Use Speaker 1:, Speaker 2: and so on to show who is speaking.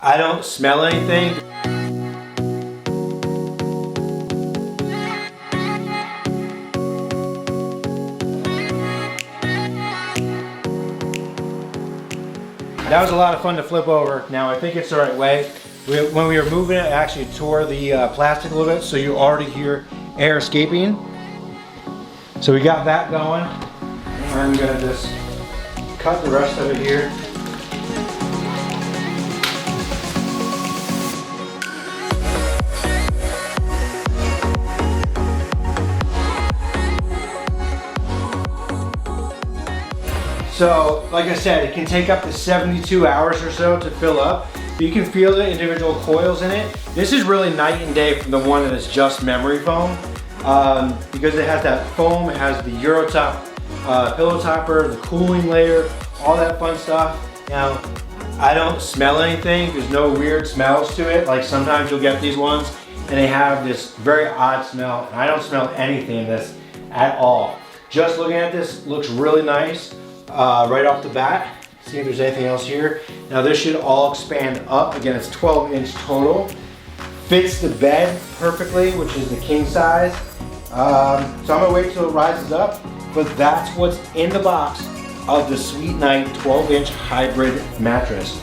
Speaker 1: I don't smell anything. That was a lot of fun to flip over. Now I think it's the right way. When we were moving it, I actually tore the plastic a little bit, so you already hear air escaping. So we got that going. I'm gonna just cut the rest of it here. So, like I said, it can take up to 72 hours or so to fill up. But you can feel the individual coils in it. This is really night and day from the one that is just memory foam. Because it has that foam, it has the Eurotop pillow topper, the cooling layer, all that fun stuff. Now, I don't smell anything. There's no weird smells to it. Like sometimes you'll get these ones and they have this very odd smell. And I don't smell anything in this at all. Just looking at this, looks really nice. Right off the bat, see if there's anything else here. Now this should all expand up. Again, it's 12-inch total. Fits the bed perfectly, which is the king size. So I'm gonna wait till it rises up, but that's what's in the box of the SweetNight 12-inch hybrid mattress.